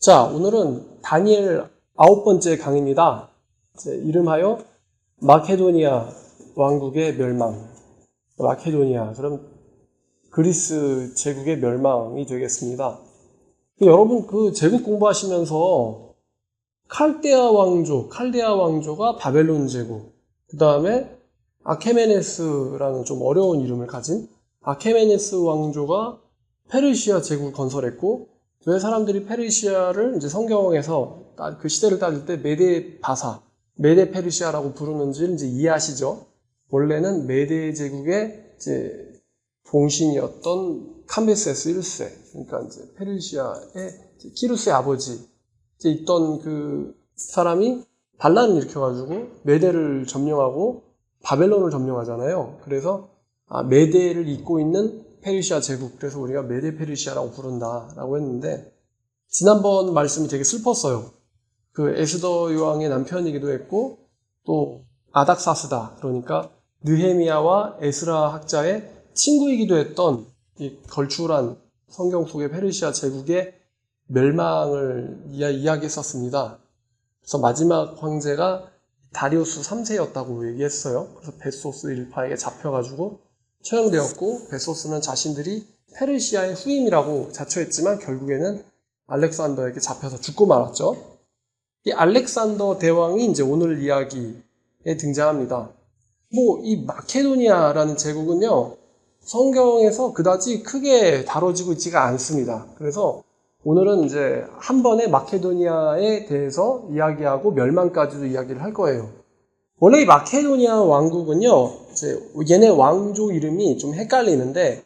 자, 오늘은 다니엘 9번째 강의입니다. 이름하여 마케도니아 왕국의 멸망. 마케도니아, 그럼 그리스 제국의 멸망이 되겠습니다. 여러분 그 제국 공부하시면서 칼데아 왕조가 바벨론 제국, 그 다음에 아케메네스라는 좀 어려운 이름을 가진 아케메네스 왕조가 페르시아 제국을 건설했고, 왜 사람들이 페르시아를 이제 성경에서 그 시대를 따질 때 메데 페르시아라고 부르는지를 이제 이해하시죠? 원래는 메데 제국의 이제 봉신이었던 캄베세스 1세, 그러니까 이제 페르시아의 키루스의 아버지, 이제 있던 그 사람이 반란을 일으켜가지고 메데를 점령하고 바벨론을 점령하잖아요. 그래서 메데를 잇고 있는 페르시아 제국, 그래서 우리가 메데 페르시아라고 부른다라고 했는데, 지난번 말씀이 되게 슬펐어요. 그 에스더 요왕의 남편이기도 했고, 또 아닥사스다, 그러니까 느헤미야와 에스라 학자의 친구이기도 했던 이 걸출한 성경 속의 페르시아 제국의 멸망을 이야기했었습니다. 그래서 마지막 황제가 다리우스 3세였다고 얘기했어요. 그래서 베소스 일파에게 잡혀가지고 처형되었고, 베소스는 자신들이 페르시아의 후임이라고 자처했지만 결국에는 알렉산더에게 잡혀서 죽고 말았죠. 이 알렉산더 대왕이 이제 오늘 이야기에 등장합니다. 이 마케도니아라는 제국은요, 성경에서 그다지 크게 다뤄지고 있지가 않습니다. 그래서 오늘은 이제 한 번에 마케도니아에 대해서 이야기하고 멸망까지도 이야기를 할 거예요. 원래 이 마케도니아 왕국은요, 이제 얘네 왕조 이름이 좀 헷갈리는데,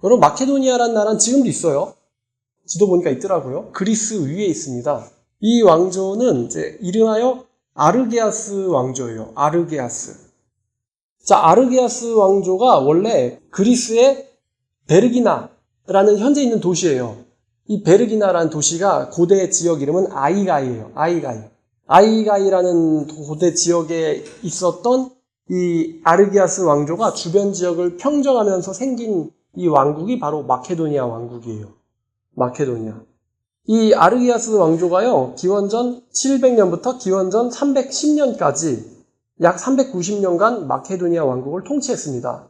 여러분 마케도니아라는 나라는 지금도 있어요. 지도 보니까 있더라고요. 그리스 위에 있습니다. 이 왕조는 이제 이름하여 아르게아스 왕조예요. 아르게아스. 자, 아르게아스 왕조가 원래 그리스의 베르기나라는 현재 있는 도시예요. 이 베르기나라는 도시가 고대 지역 이름은 아이가이예요. 아이가이라는 고대 지역에 있었던 이 아르기아스 왕조가 주변 지역을 평정하면서 생긴 이 왕국이 바로 마케도니아 왕국이에요. 마케도니아. 이 아르기아스 왕조가요, 기원전 700년부터 기원전 310년까지 약 390년간 마케도니아 왕국을 통치했습니다.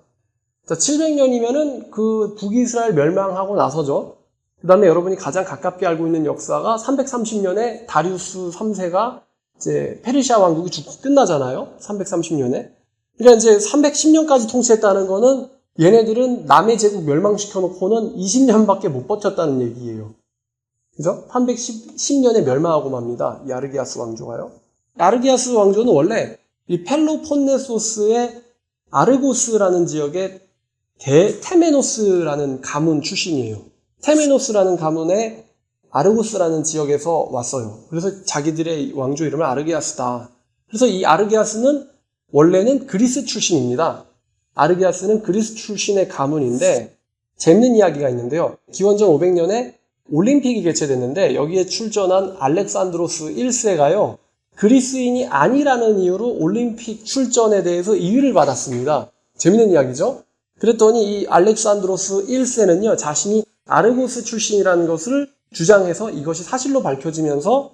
자, 700년이면은 그 북이스라엘 멸망하고 나서죠. 그 다음에 여러분이 가장 가깝게 알고 있는 역사가 330년에 다리우스 3세가 이제 페르시아 왕국이 죽고 끝나잖아요. 330년에. 그러니까 이제 310년까지 통치했다는 거는 얘네들은 남의 제국 멸망시켜 놓고는 20년밖에 못 버텼다는 얘기예요. 그죠? 310년에 멸망하고 맙니다. 이 아르기아스 왕조가요. 아르기아스 왕조는 원래 이 펠로폰네소스의 아르고스라는 지역의 테메노스라는 가문 출신이에요. 테메노스라는 가문의 아르고스라는 지역에서 왔어요. 그래서 자기들의 왕조 이름을 아르게아스다. 그래서 이 아르게아스는 원래는 그리스 출신입니다. 아르게아스는 그리스 출신의 가문인데, 재밌는 이야기가 있는데요. 기원전 500년에 올림픽이 개최됐는데 여기에 출전한 알렉산드로스 1세가요. 그리스인이 아니라는 이유로 올림픽 출전에 대해서 이유를 받았습니다. 재밌는 이야기죠? 그랬더니 이 알렉산드로스 1세는요, 자신이 아르고스 출신이라는 것을 주장해서 이것이 사실로 밝혀지면서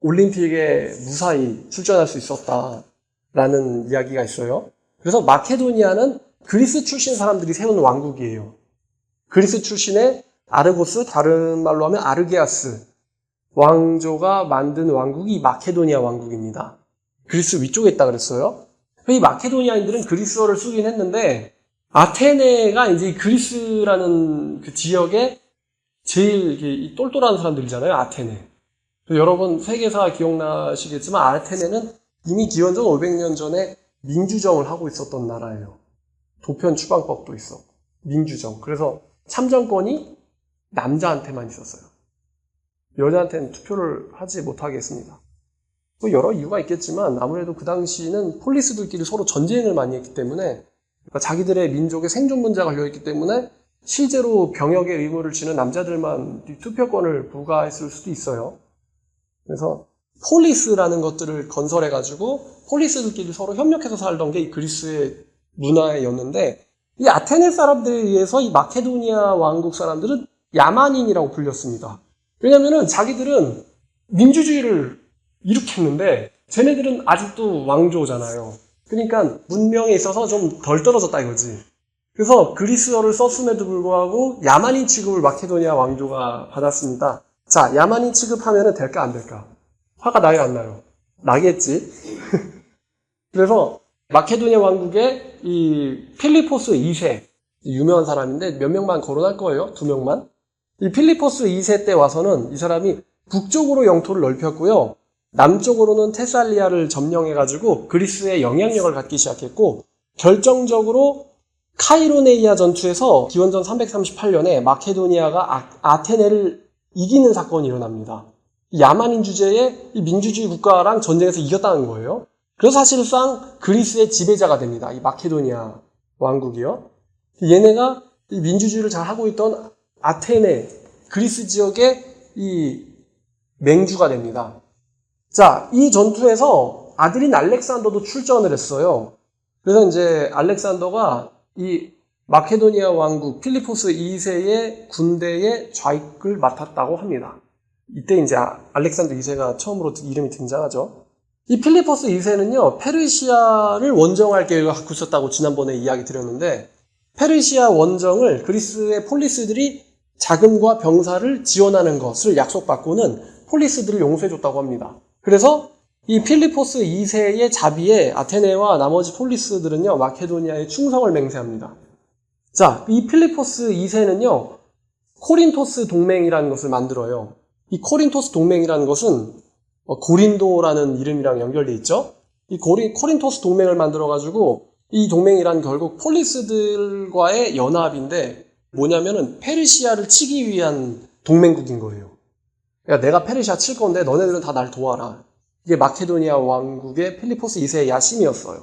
올림픽에 무사히 출전할 수 있었다라는 이야기가 있어요. 그래서 마케도니아는 그리스 출신 사람들이 세운 왕국이에요. 그리스 출신의 아르고스, 다른 말로 하면 아르게아스 왕조가 만든 왕국이 마케도니아 왕국입니다. 그리스 위쪽에 있다 그랬어요. 이 마케도니아인들은 그리스어를 쓰긴 했는데, 아테네가 이제 그리스라는 그 지역에 제일 똘똘한 사람들이잖아요, 아테네. 여러분 세계사 기억나시겠지만 아테네는 이미 기원전 500년 전에 민주정을 하고 있었던 나라예요. 도편 추방법도 있었고, 민주정. 그래서 참정권이 남자한테만 있었어요. 여자한테는 투표를 하지 못하게 했습니다. 여러 이유가 있겠지만 아무래도 그 당시는 폴리스들끼리 서로 전쟁을 많이 했기 때문에, 그러니까 자기들의 민족의 생존 문제가 걸려있기 때문에 실제로 병역의 의무를 지는 남자들만 투표권을 부과했을 수도 있어요. 그래서 폴리스라는 것들을 건설해가지고 폴리스들끼리 서로 협력해서 살던 게 이 그리스의 문화였는데, 이 아테네 사람들에 의해서 이 마케도니아 왕국 사람들은 야만인이라고 불렸습니다. 왜냐면은 자기들은 민주주의를 일으켰는데 쟤네들은 아직도 왕조잖아요. 그러니까 문명에 있어서 좀 덜 떨어졌다 이거지. 그래서 그리스어를 썼음에도 불구하고 야만인 취급을 마케도니아 왕조가 받았습니다. 자, 야만인 취급하면 될까 안 될까? 화가 나요 안 나요? 나겠지. 그래서 마케도니아 왕국의 이 필리포스 2세, 유명한 사람인데 몇 명만 거론할 거예요. 2명만. 이 필리포스 2세 때 와서는 이 사람이 북쪽으로 영토를 넓혔고요. 남쪽으로는 테살리아를 점령해가지고 그리스의 영향력을 갖기 시작했고, 결정적으로 카이로네이아 전투에서 기원전 338년에 마케도니아가 아테네를 이기는 사건이 일어납니다. 야만인 주제의 이 민주주의 국가랑 전쟁에서 이겼다는 거예요. 그래서 사실상 그리스의 지배자가 됩니다. 이 마케도니아 왕국이요. 얘네가 이 민주주의를 잘 하고 있던 아테네, 그리스 지역의 이 맹주가 됩니다. 자, 이 전투에서 아들인 알렉산더도 출전을 했어요. 그래서 이제 알렉산더가 이 마케도니아 왕국 필리포스 2세의 군대의 좌익을 맡았다고 합니다. 이때 이제 알렉산더 2세가 처음으로 이름이 등장하죠. 이 필리포스 2세는요, 페르시아를 원정할 계획을 갖고 있었다고 지난번에 이야기 드렸는데, 페르시아 원정을 그리스의 폴리스들이 자금과 병사를 지원하는 것을 약속받고는 폴리스들을 용서해줬다고 합니다. 그래서 이 필리포스 2세의 자비에 아테네와 나머지 폴리스들은요, 마케도니아에 충성을 맹세합니다. 자, 이 필리포스 2세는요, 코린토스 동맹이라는 것을 만들어요. 이 코린토스 동맹이라는 것은 고린도라는 이름이랑 연결돼 있죠. 이 코린토스 동맹을 만들어가지고 이 동맹이란 결국 폴리스들과의 연합인데 뭐냐면은 페르시아를 치기 위한 동맹국인 거예요. 그러니까 내가 페르시아 칠 건데 너네들은 다 날 도와라. 이게 마케도니아 왕국의 필리포스 2세의 야심이었어요.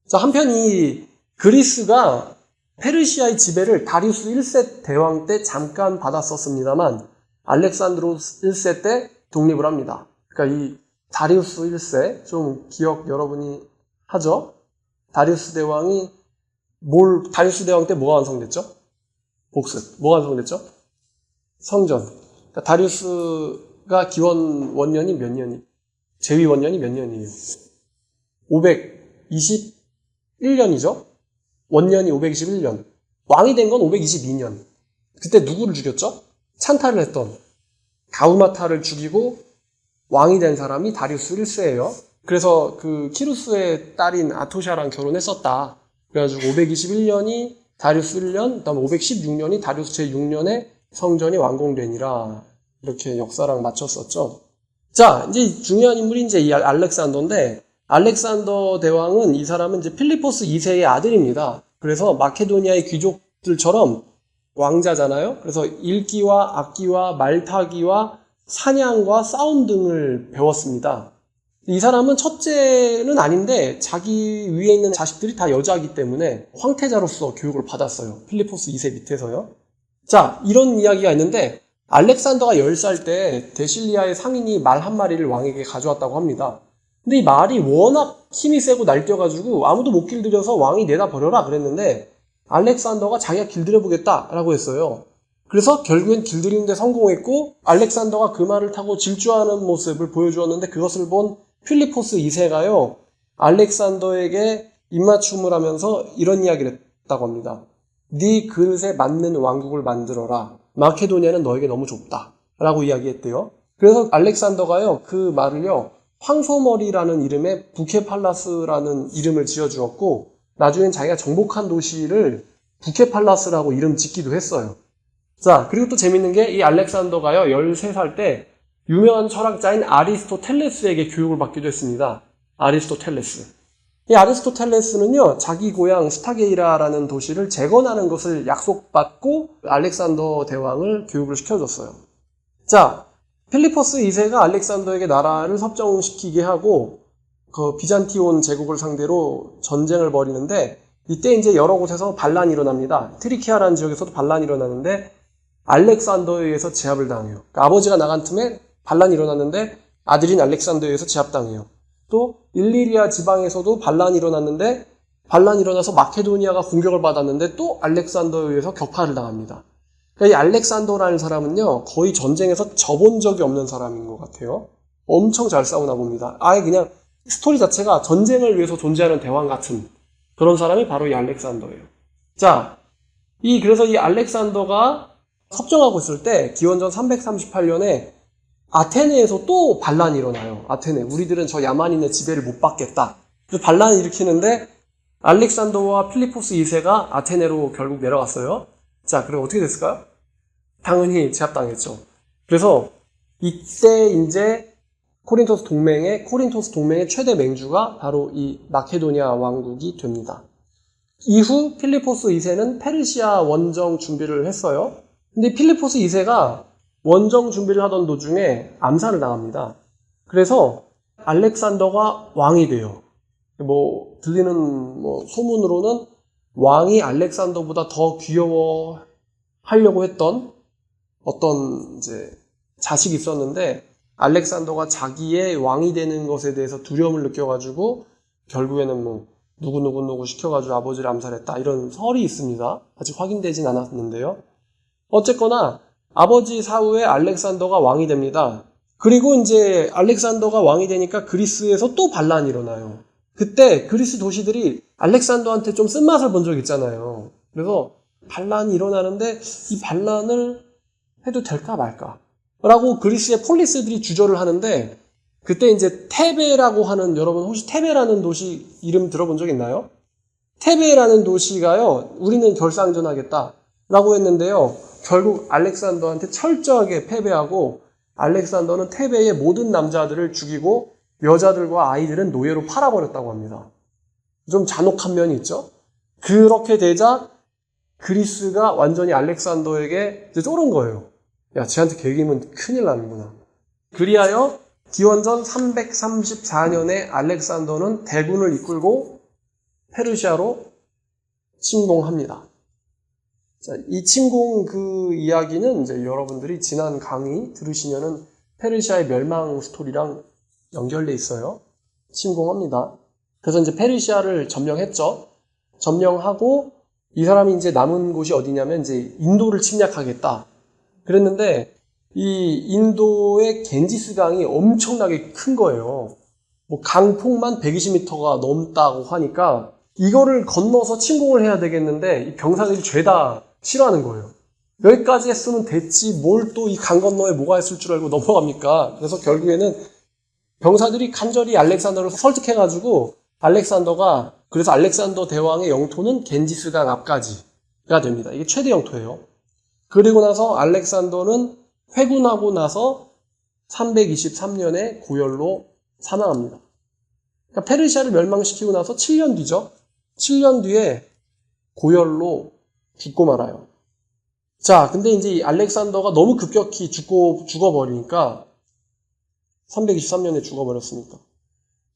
자, 한편 이 그리스가 페르시아의 지배를 다리우스 1세 대왕 때 잠깐 받았었습니다만 알렉산드로스 1세 때 독립을 합니다. 그러니까 이 다리우스 1세, 좀 기억 여러분이 하죠? 다리우스 대왕 때 뭐가 완성됐죠? 복습. 뭐가 완성됐죠? 성전. 그러니까 다리우스가 기원 원년이 몇 년이? 제위 원년이 몇 년이에요? 521년이죠? 원년이 521년. 왕이 된 건 522년. 그때 누구를 죽였죠? 찬탈을 했던 가우마타를 죽이고 왕이 된 사람이 다리우스 1세예요. 그래서 그 키루스의 딸인 아토샤랑 결혼했었다. 그래가지고 521년이 다리우스 1년, 그다음에 516년이 다리우스 제6년에 성전이 완공되니라. 이렇게 역사랑 맞췄었죠. 자, 이제 중요한 인물이 이제 이 알렉산더인데, 알렉산더 대왕은 이 사람은 이제 필리포스 2세의 아들입니다. 그래서 마케도니아의 귀족들처럼 왕자잖아요. 그래서 읽기와 악기와 말타기와 사냥과 싸움 등을 배웠습니다. 이 사람은 첫째는 아닌데 자기 위에 있는 자식들이 다 여자이기 때문에 황태자로서 교육을 받았어요. 필리포스 2세 밑에서요. 자, 이런 이야기가 있는데 알렉산더가 10살 때 데실리아의 상인이 말 한 마리를 왕에게 가져왔다고 합니다. 근데 이 말이 워낙 힘이 세고 날뛰어가지고 아무도 못 길들여서 왕이 내다 버려라 그랬는데 알렉산더가 자기가 길들여보겠다라고 했어요. 그래서 결국엔 길들이는 데 성공했고 알렉산더가 그 말을 타고 질주하는 모습을 보여주었는데 그것을 본 필리포스 2세가요. 알렉산더에게 입맞춤을 하면서 이런 이야기를 했다고 합니다. 네 그릇에 맞는 왕국을 만들어라. 마케도니아는 너에게 너무 좁다. 라고 이야기했대요. 그래서 알렉산더가요. 그 말을요. 황소머리라는 이름의 부케팔라스라는 이름을 지어주었고 나중엔 자기가 정복한 도시를 부케팔라스라고 이름 짓기도 했어요. 자, 그리고 또 재밌는 게 이 알렉산더가요. 13살 때 유명한 철학자인 아리스토텔레스에게 교육을 받기도 했습니다. 아리스토텔레스. 이 아리스토텔레스는요. 자기 고향 스타게이라라는 도시를 재건하는 것을 약속받고 알렉산더 대왕을 교육을 시켜줬어요. 자, 필리포스 2세가 알렉산더에게 나라를 섭정시키게 하고 그 비잔티온 제국을 상대로 전쟁을 벌이는데 이때 이제 여러 곳에서 반란이 일어납니다. 트리키아라는 지역에서도 반란이 일어나는데 알렉산더에 의해서 제압을 당해요. 그러니까 아버지가 나간 틈에 반란이 일어났는데 아들인 알렉산더에 의해서 제압당해요. 또 일리리아 지방에서도 반란이 일어났는데 반란이 일어나서 마케도니아가 공격을 받았는데 또 알렉산더에 의해서 격파를 당합니다. 그러니까 이 알렉산더라는 사람은요. 거의 전쟁에서 져본 적이 없는 사람인 것 같아요. 엄청 잘 싸우나 봅니다. 아예 그냥 스토리 자체가 전쟁을 위해서 존재하는 대왕 같은 그런 사람이 바로 이 알렉산더예요. 자, 그래서 이 알렉산더가 섭정하고 있을 때 기원전 338년에 아테네에서 또 반란이 일어나요. 아테네. 우리들은 저 야만인의 지배를 못 받겠다. 그래서 반란을 일으키는데 알렉산더와 필리포스 2세가 아테네로 결국 내려갔어요. 자, 그럼 어떻게 됐을까요? 당연히 제압당했죠. 그래서 이때 이제 코린토스 동맹의 최대 맹주가 바로 이 마케도니아 왕국이 됩니다. 이후 필리포스 2세는 페르시아 원정 준비를 했어요. 근데 필리포스 2세가 원정 준비를 하던 도중에 암살을 당합니다. 그래서 알렉산더가 왕이 돼요. 들리는 소문으로는 왕이 알렉산더보다 더 귀여워하려고 했던 어떤 이제 자식이 있었는데 알렉산더가 자기의 왕이 되는 것에 대해서 두려움을 느껴가지고 결국에는 누구 시켜가지고 아버지를 암살했다 이런 설이 있습니다. 아직 확인되진 않았는데요. 어쨌거나 아버지 사후에 알렉산더가 왕이 됩니다. 그리고 이제 알렉산더가 왕이 되니까 그리스에서 또 반란이 일어나요. 그때 그리스 도시들이 알렉산더한테 좀 쓴맛을 본 적 있잖아요. 그래서 반란이 일어나는데 이 반란을 해도 될까 말까 라고 그리스의 폴리스들이 주저를 하는데 그때 이제 테베라고 하는, 여러분 혹시 테베라는 도시 이름 들어본 적 있나요? 테베라는 도시가요, 우리는 결상전하겠다 라고 했는데요, 결국 알렉산더한테 철저하게 패배하고 알렉산더는 테베의 모든 남자들을 죽이고 여자들과 아이들은 노예로 팔아버렸다고 합니다. 좀 잔혹한 면이 있죠. 그렇게 되자 그리스가 완전히 알렉산더에게 이제 쫄은 거예요. 야, 쟤한테 개기면 큰일 나는구나. 그리하여 기원전 334년에 알렉산더는 대군을 이끌고 페르시아로 침공합니다. 자, 이 침공 그 이야기는 이제 여러분들이 지난 강의 들으시면은 페르시아의 멸망 스토리랑 연결돼 있어요. 침공합니다. 그래서 이제 페르시아를 점령했죠. 점령하고 이 사람이 이제 남은 곳이 어디냐면 이제 인도를 침략하겠다. 그랬는데 이 인도의 겐지스 강이 엄청나게 큰 거예요. 강폭만 120m가 넘다고 하니까 이거를 건너서 침공을 해야 되겠는데 이 병사들이 죄다 싫어하는 거예요. 여기까지 했으면 됐지 뭘 또 이 강 건너에 뭐가 있을 줄 알고 넘어갑니까? 그래서 결국에는 병사들이 간절히 알렉산더를 설득해가지고 그래서 알렉산더 대왕의 영토는 겐지스 강 앞까지가 됩니다. 이게 최대 영토예요. 그리고 나서 알렉산더는 회군하고 나서 323년에 고열로 사망합니다. 그러니까 페르시아를 멸망시키고 나서 7년 뒤죠. 7년 뒤에 고열로 죽고 말아요. 자, 근데 이제 이 알렉산더가 너무 급격히 죽어버리니까 323년에 죽어버렸으니까.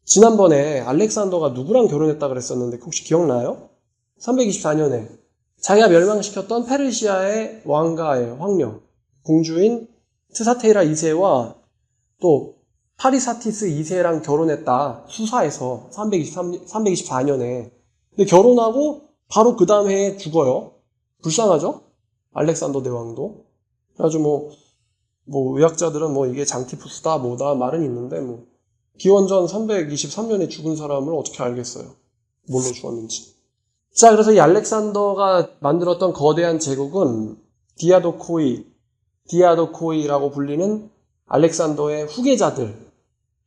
지난번에 알렉산더가 누구랑 결혼했다 그랬었는데 혹시 기억나요? 324년에 자기가 멸망시켰던 페르시아의 왕가의 황녀, 공주인 트사테이라 2세와 또 파리사티스 2세랑 결혼했다. 수사에서 324년에. 근데 결혼하고 바로 그 다음 해에 죽어요. 불쌍하죠? 알렉산더 대왕도. 그래가지고 의학자들은 이게 장티푸스다 뭐다 말은 있는데 기원전 323년에 죽은 사람을 어떻게 알겠어요? 뭘로 죽었는지. 자, 그래서 이 알렉산더가 만들었던 거대한 제국은 디아도코이라고 불리는 알렉산더의 후계자들에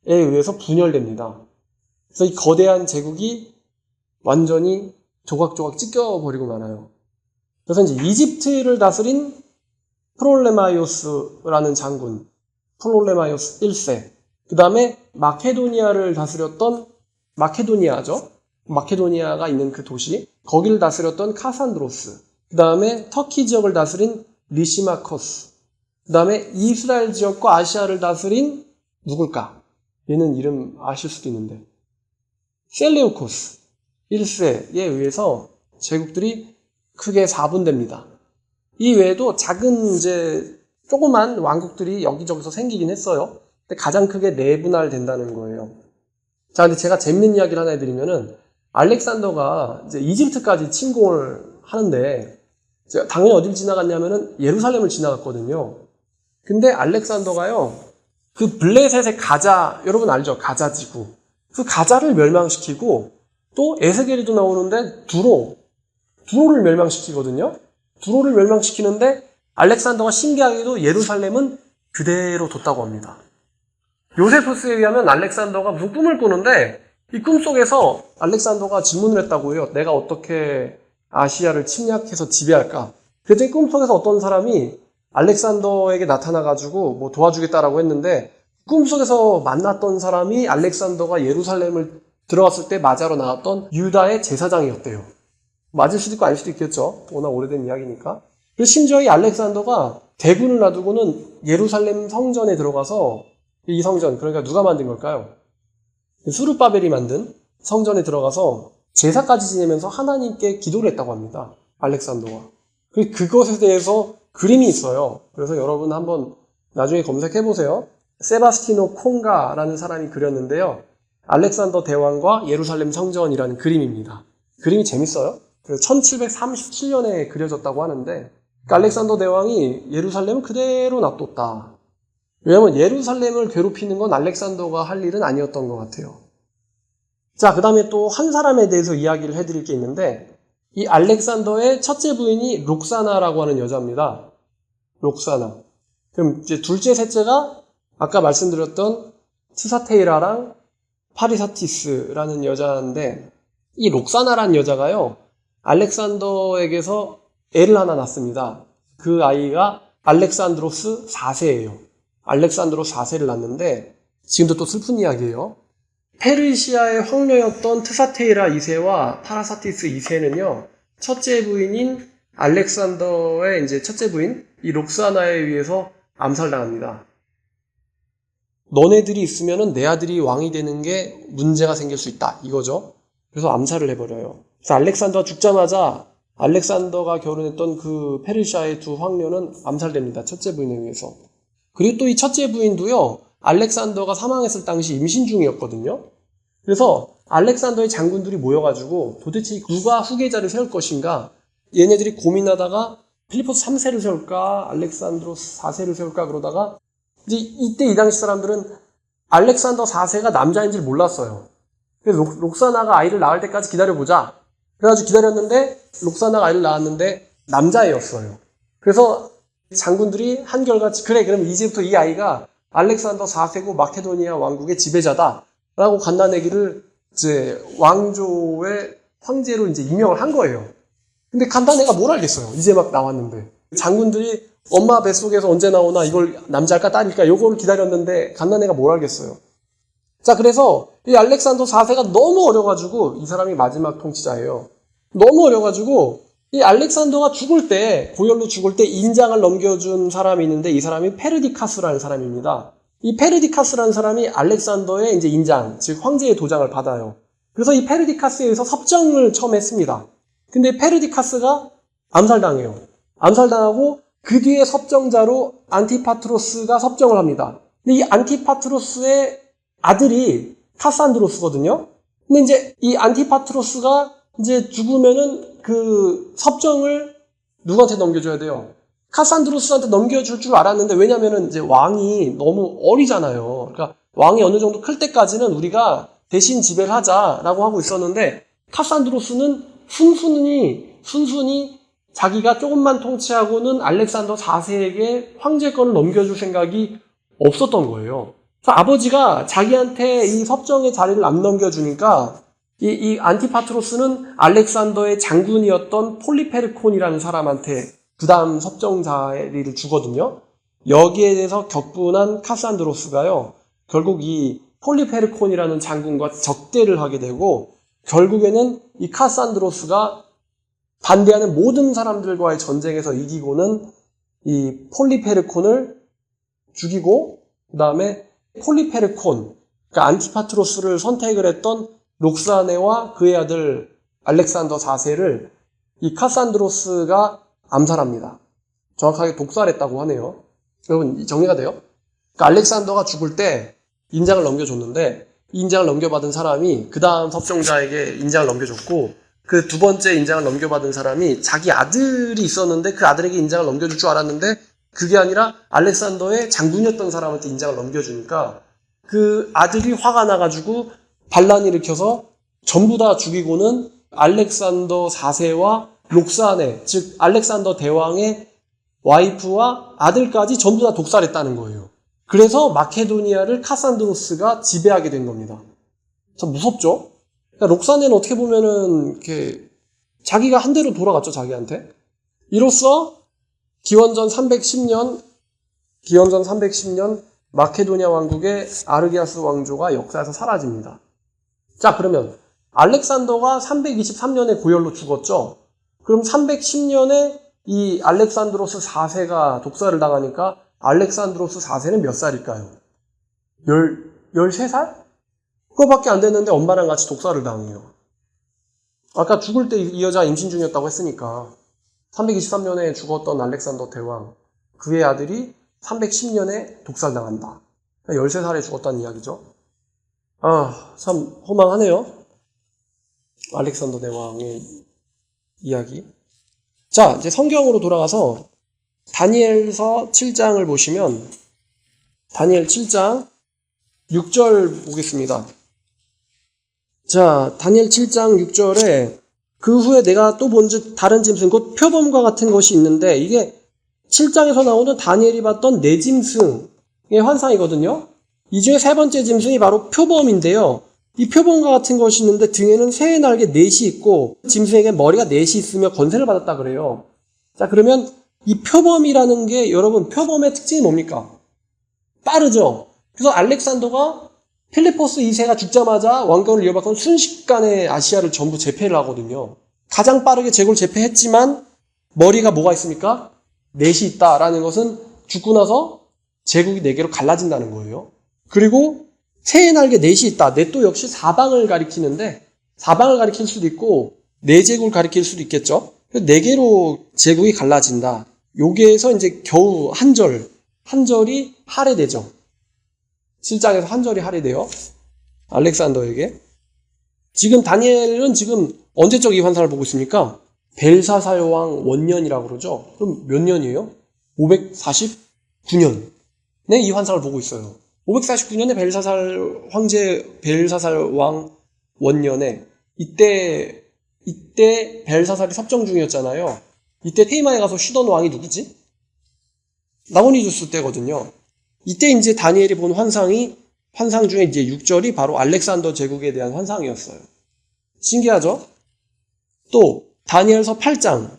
의해서 분열됩니다. 그래서 이 거대한 제국이 완전히 조각조각 찢겨버리고 말아요. 그래서 이제 이집트를 다스린 프롤레마이오스라는 장군, 프롤레마이오스 1세, 그 다음에 마케도니아를 다스렸던 마케도니아가 있는 그 도시, 거기를 다스렸던 카산드로스, 그 다음에 터키 지역을 다스린 리시마코스, 그 다음에 이스라엘 지역과 아시아를 다스린 누굴까? 얘는 이름 아실 수도 있는데 셀레우코스 1세에 의해서 제국들이 크게 4분됩니다. 이 외에도 작은 조그만 왕국들이 여기저기서 생기긴 했어요. 근데 가장 크게 4분할 된다는 거예요. 자, 근데 제가 재밌는 이야기를 하나 해드리면은 알렉산더가 이제 이집트까지 침공을 하는데 당연히 어딜 지나갔냐면은 예루살렘을 지나갔거든요. 근데 알렉산더가요, 그 블레셋의 가자, 여러분 알죠? 가자지구. 그 가자를 멸망시키고 또 에스겔에도 나오는데 두로를 멸망시키거든요. 두로를 멸망시키는데 알렉산더가 신기하게도 예루살렘은 그대로 뒀다고 합니다. 요세푸스에 의하면 알렉산더가 무슨 꿈을 꾸는데 이 꿈속에서 알렉산더가 질문을 했다고 해요. 내가 어떻게 아시아를 침략해서 지배할까? 그랬더니 꿈속에서 어떤 사람이 알렉산더에게 나타나가지고 뭐 도와주겠다라고 했는데 꿈속에서 만났던 사람이 알렉산더가 예루살렘을 들어갔을 때 맞아러 나왔던 유다의 제사장이었대요. 맞을 수도 있고 아닐 수도 있겠죠. 워낙 오래된 이야기니까. 그래서 심지어 이 알렉산더가 대군을 놔두고는 예루살렘 성전에 들어가서 이 성전, 그러니까 누가 만든 걸까요? 수르바벨이 만든 성전에 들어가서 제사까지 지내면서 하나님께 기도를 했다고 합니다. 알렉산더가. 그것에 대해서 그림이 있어요. 그래서 여러분 한번 나중에 검색해보세요. 세바스티노 콩가라는 사람이 그렸는데요. 알렉산더 대왕과 예루살렘 성전이라는 그림입니다. 그림이 재밌어요. 1737년에 그려졌다고 하는데 알렉산더 대왕이 예루살렘을 그대로 놔뒀다. 왜냐하면 예루살렘을 괴롭히는 건 알렉산더가 할 일은 아니었던 것 같아요. 자, 그 다음에 또 한 사람에 대해서 이야기를 해드릴 게 있는데 이 알렉산더의 첫째 부인이 록사나라고 하는 여자입니다. 록사나. 그럼 이제 둘째, 셋째가 아까 말씀드렸던 트사테이라랑 파리사티스라는 여자인데 이 록사나라는 여자가요. 알렉산더에게서 애를 하나 낳습니다. 그 아이가 알렉산드로스 4세예요. 알렉산드로스 4세를 낳는데 지금도 또 슬픈 이야기예요. 페르시아의 황녀였던 트사테이라 2세와 파라사티스 2세는요. 첫째 부인인 알렉산더의 이제 첫째 부인 이 록사나에 의해서 암살당합니다. 너네들이 있으면은 내 아들이 왕이 되는 게 문제가 생길 수 있다. 이거죠. 그래서 암살을 해버려요. 그래서 알렉산더가 죽자마자 알렉산더가 결혼했던 그 페르시아의 두 황녀는 암살됩니다. 첫째 부인에 의해서. 그리고 또 이 첫째 부인도요. 알렉산더가 사망했을 당시 임신 중이었거든요. 그래서 알렉산더의 장군들이 모여가지고 도대체 누가 후계자를 세울 것인가 얘네들이 고민하다가 필리포스 3세를 세울까 알렉산드로스 4세를 세울까 그러다가 이제 이때 이 당시 사람들은 알렉산더 4세가 남자인지를 몰랐어요. 그래서 록사나가 아이를 낳을 때까지 기다려보자. 그래가지고 기다렸는데 록사나가 아이를 낳았는데 남자애였어요. 그래서 장군들이 한결같이 그래 그럼 이제부터 이 아이가 알렉산더 4세고 마케도니아 왕국의 지배자다 라고 간다내기를 이제 왕조의 황제로 이제 임명을 한 거예요. 근데 간다내가 뭘 알겠어요. 이제 막 나왔는데 장군들이 엄마 뱃속에서 언제 나오나 이걸 남자일까 딸일까 요거를 기다렸는데 간다내가 뭘 알겠어요. 자, 그래서 이 알렉산더 4세가 너무 어려가지고 이 사람이 마지막 통치자예요. 너무 어려가지고 이 알렉산더가 죽을 때 고열로 죽을 때 인장을 넘겨준 사람이 있는데 이 사람이 페르디카스라는 사람입니다. 이 페르디카스라는 사람이 알렉산더의 이제 인장, 즉 황제의 도장을 받아요. 그래서 이 페르디카스에 의해서 섭정을 처음 했습니다. 근데 페르디카스가 암살당해요. 암살당하고 그 뒤에 섭정자로 안티파트로스가 섭정을 합니다. 근데 이 안티파트로스의 아들이 카산드로스거든요. 근데 이제 이 안티파트로스가 이제 죽으면은 그 섭정을 누구한테 넘겨줘야 돼요? 카산드로스한테 넘겨줄 줄 알았는데 왜냐면은 이제 왕이 너무 어리잖아요. 그러니까 왕이 어느 정도 클 때까지는 우리가 대신 지배를 하자라고 하고 있었는데 카산드로스는 순순히 자기가 조금만 통치하고는 알렉산더 4세에게 황제권을 넘겨줄 생각이 없었던 거예요. 그래서 아버지가 자기한테 이 섭정의 자리를 안 넘겨주니까 이 안티파트로스는 알렉산더의 장군이었던 폴리페르콘이라는 사람한테 그 다음 섭정 자리를 주거든요. 여기에 대해서 격분한 카산드로스가요. 결국 이 폴리페르콘이라는 장군과 적대를 하게 되고 결국에는 이 카산드로스가 반대하는 모든 사람들과의 전쟁에서 이기고는 이 폴리페르콘을 죽이고 그 다음에 폴리페르콘, 그러니까 안티파트로스를 선택을 했던 록사네와 그의 아들 알렉산더 4세를 이 카산드로스가 암살합니다. 정확하게 독살했다고 하네요. 여러분 정리가 돼요? 그러니까 알렉산더가 죽을 때 인장을 넘겨줬는데 이 인장을 넘겨받은 사람이 그 다음 섭정자에게 인장을 넘겨줬고 그 두 번째 인장을 넘겨받은 사람이 자기 아들이 있었는데 그 아들에게 인장을 넘겨줄 줄 알았는데 그게 아니라 알렉산더의 장군이었던 사람한테 인장을 넘겨주니까 그 아들이 화가 나가지고 반란 일으켜서 전부 다 죽이고는 알렉산더 4세와 록사네, 즉 알렉산더 대왕의 와이프와 아들까지 전부 다 독살했다는 거예요. 그래서 마케도니아를 카산드로스가 지배하게 된 겁니다. 참 무섭죠? 그러니까 록사네는 어떻게 보면은 이렇게 자기가 한 대로 돌아갔죠, 자기한테. 이로써 기원전 310년 마케도니아 왕국의 아르기아스 왕조가 역사에서 사라집니다. 자, 그러면 알렉산더가 323년에 고열로 죽었죠? 그럼 310년에 이 알렉산드로스 4세가 독살을 당하니까 알렉산드로스 4세는 몇 살일까요? 13살? 그거밖에 안 됐는데 엄마랑 같이 독살을 당해요. 아까 죽을 때 이 여자 임신 중이었다고 했으니까 323년에 죽었던 알렉산더 대왕, 그의 아들이 310년에 독살당한다. 13살에 죽었다는 이야기죠. 아, 참 허망하네요. 알렉산더 대왕의 이야기. 자, 이제 성경으로 돌아가서 다니엘서 7장을 보시면 다니엘 7장 6절 보겠습니다. 자, 다니엘 7장 6절에 그 후에 내가 또 본즉 다른 짐승 곧 표범과 같은 것이 있는데 이게 7장에서 나오는 다니엘이 봤던 네 짐승의 환상이거든요. 이 중에 세 번째 짐승이 바로 표범인데요. 이 표범과 같은 것이 있는데 등에는 새의 날개 넷이 있고 짐승에게 머리가 넷이 있으며 권세를 받았다 그래요. 자, 그러면 이 표범이라는 게 여러분 표범의 특징이 뭡니까? 빠르죠. 그래서 알렉산더가 필리포스 2세가 죽자마자 왕권을 이어받고 순식간에 아시아를 전부 제패를 하거든요. 가장 빠르게 제국을 제패했지만 머리가 뭐가 있습니까? 넷이 있다라는 것은 죽고 나서 제국이 네 개로 갈라진다는 거예요. 그리고 새의 날개 넷이 있다. 넷도 역시 사방을 가리키는데 사방을 가리킬 수도 있고 네 제국을 가리킬 수도 있겠죠. 네 개로 제국이 갈라진다. 여기에서 이제 겨우 한 절이 할애되죠. 7장에서 한 절이 할애돼요. 알렉산더에게. 지금 다니엘은 지금 언제적 이 환상을 보고 있습니까? 벨사살 왕 원년이라고 그러죠. 그럼 몇 년이에요? 549년에 이 환상을 보고 있어요. 549년에 벨사살 왕 원년에 이때 벨사살이 섭정 중이었잖아요. 이때 테이마에 가서 쉬던 왕이 누구지? 나보니두스 때거든요. 이때 이제 다니엘이 본 환상 중에 이제 6절이 바로 알렉산더 제국에 대한 환상이었어요. 신기하죠? 또 다니엘서 8장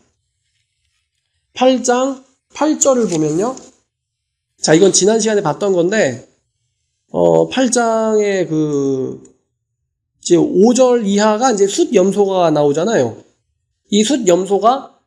8절을 보면요. 자, 이건 지난 시간에 봤던 건데 8장에 이제 5절 이하가 이제 숫염소가 나오잖아요. 이 숫염소가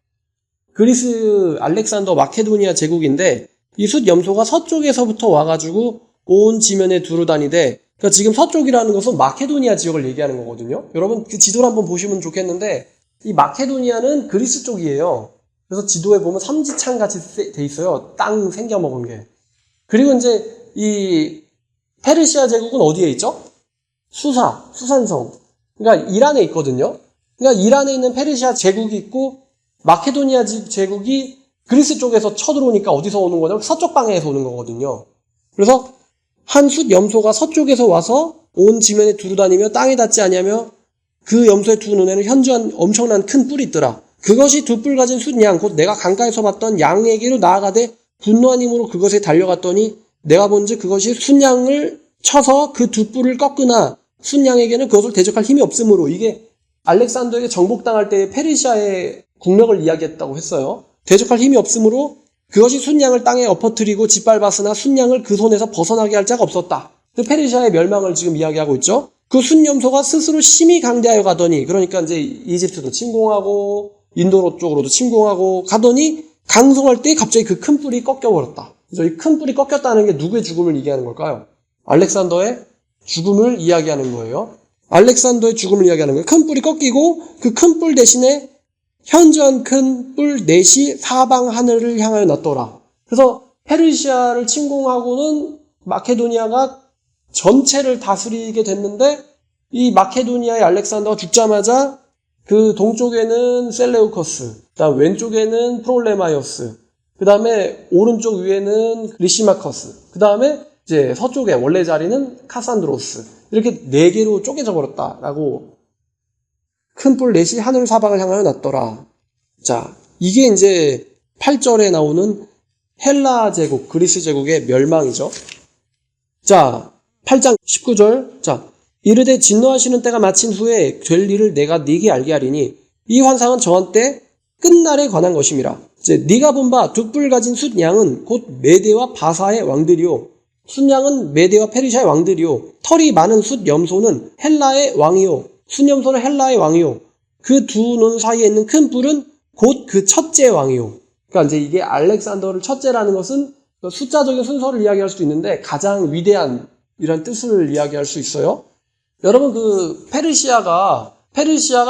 그리스 알렉산더 마케도니아 제국인데 이 숫염소가 서쪽에서부터 와가지고 온 지면에 두루 다니되, 그러니까 지금 서쪽이라는 것은 마케도니아 지역을 얘기하는 거거든요. 여러분 그 지도를 한번 보시면 좋겠는데 이 마케도니아는 그리스 쪽이에요. 그래서 지도에 보면 삼지창 같이 돼 있어요. 땅 생겨먹은 게. 그리고 이제 이 페르시아 제국은 어디에 있죠? 수산성. 그러니까 이란에 있거든요. 그러니까 이란에 있는 페르시아 제국이 있고 마케도니아 제국이 그리스 쪽에서 쳐들어오니까 어디서 오는 거냐면 서쪽 방향에서 오는 거거든요. 그래서 한 숫 염소가 서쪽에서 와서 온 지면에 두루다니며 땅에 닿지 아니하며 그 염소의 두 눈에는 현저한 엄청난 큰 뿔이 있더라. 그것이 두 뿔 가진 숫 양, 곧 내가 강가에서 봤던 양에게로 나아가되 분노한 힘으로 그것에 달려갔더니 내가 본즉 그것이 순양을 쳐서 그 두 뿔을 꺾으나 순양에게는 그것을 대적할 힘이 없으므로, 이게 알렉산더에게 정복당할 때 페르시아의 국력을 이야기했다고 했어요. 대적할 힘이 없으므로 그것이 순양을 땅에 엎어뜨리고 짓밟았으나 순양을 그 손에서 벗어나게 할 자가 없었다. 그 페르시아의 멸망을 지금 이야기하고 있죠. 그 순염소가 스스로 심히 강대하여 가더니, 그러니까 이제 이집트도 침공하고 인도 쪽으로도 침공하고 가더니 강성할 때 갑자기 그 큰 뿔이 꺾여버렸다. 그래서 이 큰 뿔이 꺾였다는 게 누구의 죽음을 얘기하는 걸까요? 알렉산더의 죽음을 이야기하는 거예요. 알렉산더의 죽음을 이야기하는 거예요. 큰 뿔이 꺾이고 그 큰 뿔 대신에 현저한 큰 뿔 넷이 사방 하늘을 향하여 났더라. 그래서 페르시아를 침공하고는 마케도니아가 전체를 다스리게 됐는데, 이 마케도니아의 알렉산더가 죽자마자 그 동쪽에는 셀레우커스, 그다음 왼쪽에는 프롤레마이어스, 그 다음에 오른쪽 위에는 리시마커스. 그 다음에 이제 서쪽에 원래 자리는 카산드로스. 이렇게 네 개로 쪼개져 버렸다라고 큰 뿔 넷이 하늘 사방을 향하여 났더라. 자, 이게 이제 8절에 나오는 헬라 제국, 그리스 제국의 멸망이죠. 자, 8장 19절. 자, 이르되 진노하시는 때가 마친 후에 될 일을 내가 네게 알게 하리니 이 환상은 정한 때 끝날에 관한 것임이라. 이제 네가 본 바 두 뿔 가진 숫 양은 곧 메대와 바사의 왕들이요, 숫 양은 메대와 페르시아의 왕들이요, 털이 많은 숫 염소는 헬라의 왕이요, 숫 염소는 헬라의 왕이요, 그 두 눈 사이에 있는 큰 뿔은 곧 그 첫째 왕이요. 그러니까 이제 이게 알렉산더를 첫째라는 것은 숫자적인 순서를 이야기할 수도 있는데 가장 위대한 이런 뜻을 이야기할 수 있어요. 여러분, 그 페르시아가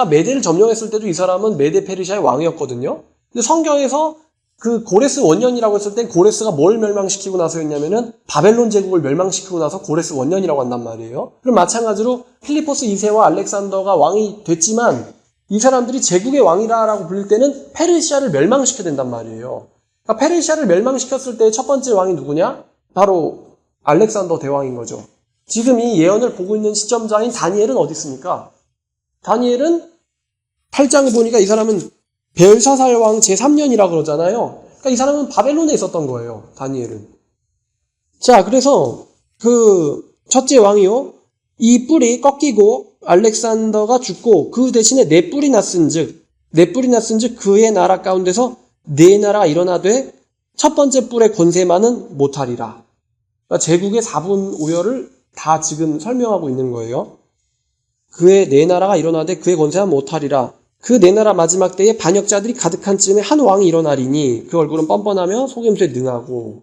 메대를 점령했을 때도 이 사람은 메대 페르시아의 왕이었거든요. 근데 성경에서 그 고레스 원년이라고 했을 때 고레스가 뭘 멸망시키고 나서였냐면은 바벨론 제국을 멸망시키고 나서 고레스 원년이라고 한단 말이에요. 그럼 마찬가지로 필리포스 2세와 알렉산더가 왕이 됐지만 이 사람들이 제국의 왕이라고 불릴 때는 페르시아를 멸망시켜야 된단 말이에요. 그러니까 페르시아를 멸망시켰을 때 첫 번째 왕이 누구냐? 바로 알렉산더 대왕인 거죠. 지금 이 예언을 보고 있는 시점자인 다니엘은 어디 있습니까? 다니엘은 8장을 보니까 이 사람은 벨사살 왕 제3년이라고 그러잖아요. 그러니까 이 사람은 바벨론에 있었던 거예요, 다니엘은. 자, 그래서 그 첫째 왕이요, 이 뿔이 꺾이고 알렉산더가 죽고 그 대신에 네 뿔이 났은즉 그의 나라 가운데서 네 나라가 일어나되 첫 번째 뿔의 권세만은 못하리라. 그러니까 제국의 4분 5열을 다 지금 설명하고 있는 거예요. 그의 네 나라가 일어나되 그의 권세만 못하리라. 그 네 나라 마지막 때에 반역자들이 가득한 쯤에 한 왕이 일어나리니 그 얼굴은 뻔뻔하며 속임수에 능하고.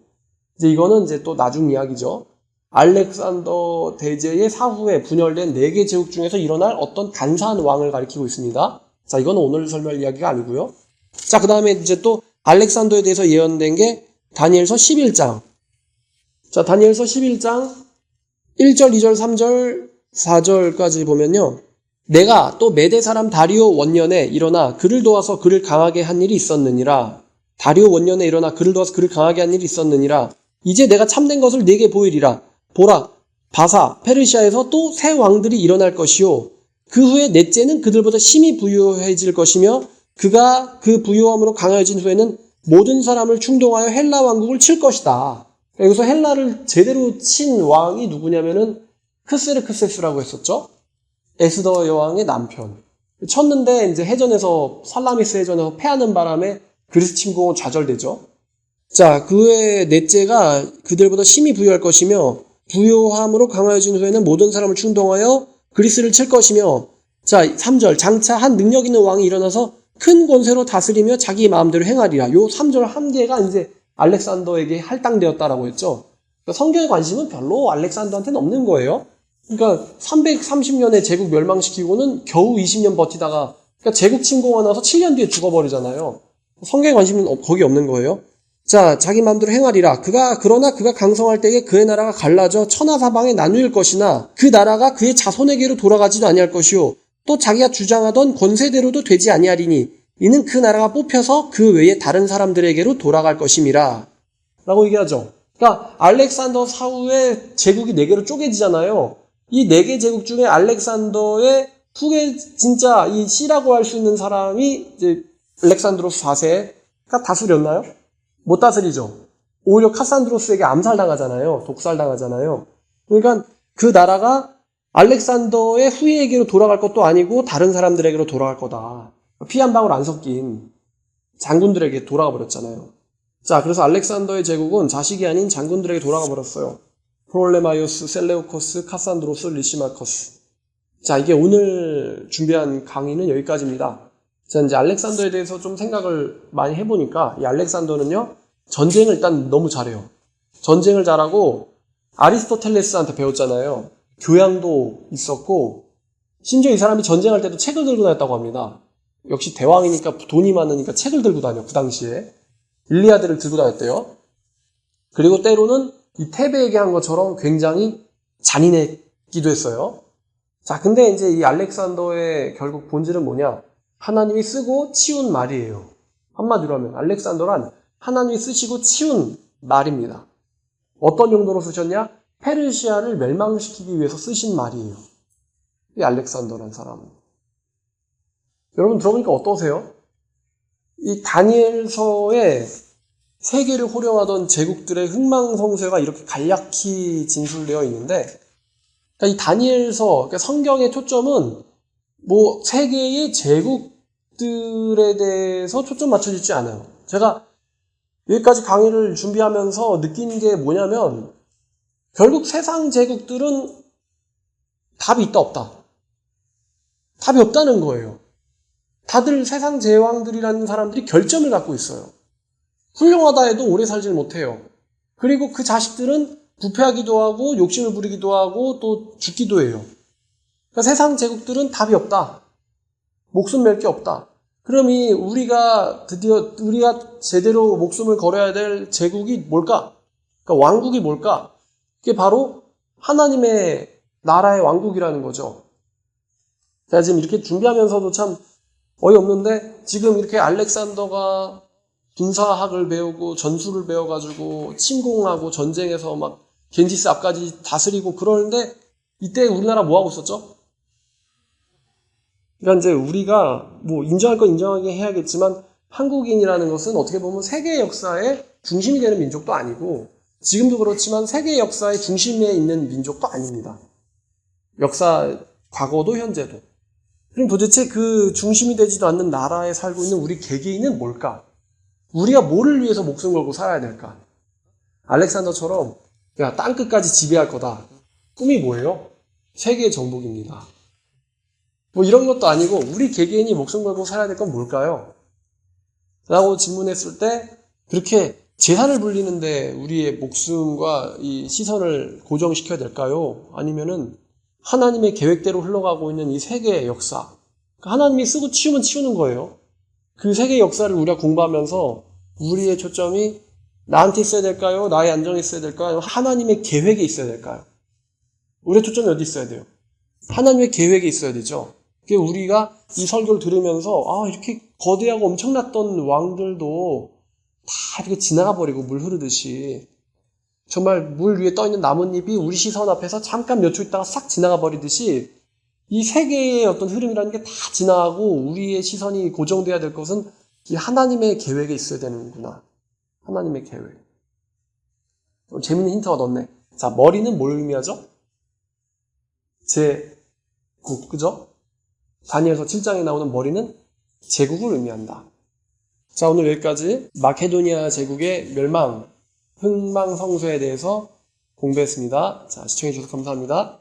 이제 이거는 이제 또 나중 이야기죠. 알렉산더 대제의 사후에 분열된 4개 제국 중에서 일어날 어떤 간사한 왕을 가리키고 있습니다. 자, 이건 오늘 설명할 이야기가 아니고요. 자, 그 다음에 이제 또 알렉산더에 대해서 예언된 게 다니엘서 11장. 자, 다니엘서 11장 1절, 2절, 3절, 4절까지 보면요. 내가 또 메대 사람 다리오 원년에 일어나 그를 도와서 그를 강하게 한 일이 있었느니라. 다리오 원년에 일어나 그를 도와서 그를 강하게 한 일이 있었느니라. 이제 내가 참된 것을 네게 보이리라. 보라, 바사, 페르시아에서 또 새 왕들이 일어날 것이요. 그 후에 넷째는 그들보다 심히 부유해질 것이며 그가 그 부유함으로 강해진 후에는 모든 사람을 충동하여 헬라 왕국을 칠 것이다. 여기서 헬라를 제대로 친 왕이 누구냐면은 크세르크세스라고 했었죠. 에스더 여왕의 남편. 쳤는데 이제 해전에서 살라미스 해전에서 패하는 바람에 그리스 침공은 좌절되죠. 자, 그 외에 넷째가 그들보다 심히 부유할 것이며 부유함으로 강하여진 후에는 모든 사람을 충동하여 그리스를 칠 것이며, 자, 3절 장차 한 능력 있는 왕이 일어나서 큰 권세로 다스리며 자기 마음대로 행하리라. 요 3절 한 개가 이제 알렉산더에게 할당되었다라고 했죠. 그러니까 성경의 관심은 별로 알렉산더한테는 없는 거예요. 그러니까 330년에 제국 멸망시키고는 겨우 20년 버티다가, 그러니까 제국 침공하고 나서 7년 뒤에 죽어버리잖아요. 성경의 관심은 거기 없는 거예요. 자, 자기 마음대로 행하리라. 그러나 그가 강성할 때에 그의 나라가 갈라져 천하사방에 나누일 것이나 그 나라가 그의 자손에게로 돌아가지도 아니할 것이요. 또 자기가 주장하던 권세대로도 되지 아니하리니 이는 그 나라가 뽑혀서 그 외에 다른 사람들에게로 돌아갈 것임이라. 라고 얘기하죠. 그러니까 알렉산더 사후에 제국이 4개로 쪼개지잖아요. 이 4개 제국 중에 알렉산더의 후계 진짜 이 C라고 할 수 있는 사람이 이제 알렉산드로스 4세가 다스렸나요? 못 다스리죠. 오히려 카산드로스에게 암살당하잖아요. 독살당하잖아요. 그러니까 그 나라가 알렉산더의 후예에게로 돌아갈 것도 아니고 다른 사람들에게로 돌아갈 거다. 피 한 방울 안 섞인 장군들에게 돌아가 버렸잖아요. 자, 그래서 알렉산더의 제국은 자식이 아닌 장군들에게 돌아가 버렸어요. 프롤레마이오스, 셀레우코스, 카산드로스, 리시마커스. 자, 이게 오늘 준비한 강의는 여기까지입니다. 자, 이제 알렉산더에 대해서 좀 생각을 많이 해보니까 이 알렉산더는요, 전쟁을 일단 너무 잘해요. 전쟁을 잘하고 아리스토텔레스한테 배웠잖아요. 교양도 있었고, 심지어 이 사람이 전쟁할 때도 책을 들고 다녔다고 합니다. 역시 대왕이니까 돈이 많으니까 책을 들고 다녀, 그 당시에. 일리아드를 들고 다녔대요. 그리고 때로는 이 테베 얘기한 것처럼 굉장히 잔인했기도 했어요. 자, 근데 이제 이 알렉산더의 결국 본질은 뭐냐? 하나님이 쓰고 치운 말이에요. 한마디로 하면 알렉산더란 하나님이 쓰시고 치운 말입니다. 어떤 용도로 쓰셨냐? 페르시아를 멸망시키기 위해서 쓰신 말이에요. 이 알렉산더라는 사람은. 여러분 들어보니까 어떠세요? 이 다니엘서에 세계를 호령하던 제국들의 흥망성쇠가 이렇게 간략히 진술되어 있는데, 그러니까 이 다니엘서, 그러니까 성경의 초점은 뭐 세계의 제국들에 대해서 초점 맞춰지지 않아요. 제가 여기까지 강의를 준비하면서 느낀 게 뭐냐면, 결국 세상 제국들은 답이 있다 없다. 답이 없다는 거예요. 다들 세상 제왕들이라는 사람들이 결점을 갖고 있어요. 훌륭하다 해도 오래 살질 못해요. 그리고 그 자식들은 부패하기도 하고 욕심을 부리기도 하고 또 죽기도 해요. 그러니까 세상 제국들은 답이 없다. 목숨 맬 게 없다. 그러니 우리가 제대로 목숨을 걸어야 될 제국이 뭘까? 그러니까 왕국이 뭘까? 그게 바로 하나님의 나라의 왕국이라는 거죠. 제가 지금 이렇게 준비하면서도 참 어이없는데, 지금 이렇게 알렉산더가 군사학을 배우고 전술을 배워가지고 침공하고 전쟁에서 막 겐지스 앞까지 다스리고 그러는데, 이때 우리나라 뭐 하고 있었죠? 그러니까 이제 우리가 뭐 인정할 건 인정하게 해야겠지만, 한국인이라는 것은 어떻게 보면 세계 역사의 중심이 되는 민족도 아니고, 지금도 그렇지만 세계 역사의 중심에 있는 민족도 아닙니다. 역사, 과거도 현재도. 그럼 도대체 그 중심이 되지도 않는 나라에 살고 있는 우리 개개인은 뭘까? 우리가 뭐를 위해서 목숨 걸고 살아야 될까? 알렉산더처럼 야, 땅끝까지 지배할 거다. 꿈이 뭐예요? 세계의 정복입니다. 뭐 이런 것도 아니고 우리 개개인이 목숨 걸고 살아야 될 건 뭘까요? 라고 질문했을 때, 그렇게 재산을 불리는데 우리의 목숨과 이 시선을 고정시켜야 될까요? 아니면은 하나님의 계획대로 흘러가고 있는 이 세계의 역사, 하나님이 쓰고 치우면 치우는 거예요. 그 세계의 역사를 우리가 공부하면서 우리의 초점이 나한테 있어야 될까요? 나의 안정에 있어야 될까요? 하나님의 계획에 있어야 될까요? 우리의 초점이 어디 있어야 돼요? 하나님의 계획에 있어야 되죠. 그게 우리가 이 설교를 들으면서 이렇게 거대하고 엄청났던 왕들도 다 이렇게 지나가 버리고 물 흐르듯이, 정말 물 위에 떠있는 나뭇잎이 우리 시선 앞에서 잠깐 몇 초 있다가 싹 지나가 버리듯이, 이 세계의 어떤 흐름이라는 게 다 지나가고 우리의 시선이 고정돼야 될 것은 이 하나님의 계획에 있어야 되는구나. 하나님의 계획. 재밌는 힌트가 얻었네. 자, 머리는 뭘 의미하죠? 제국, 그죠? 다니엘서 7장에 나오는 머리는 제국을 의미한다. 자, 오늘 여기까지 마케도니아 제국의 멸망, 흥망성쇠에 대해서 공부했습니다. 자, 시청해주셔서 감사합니다.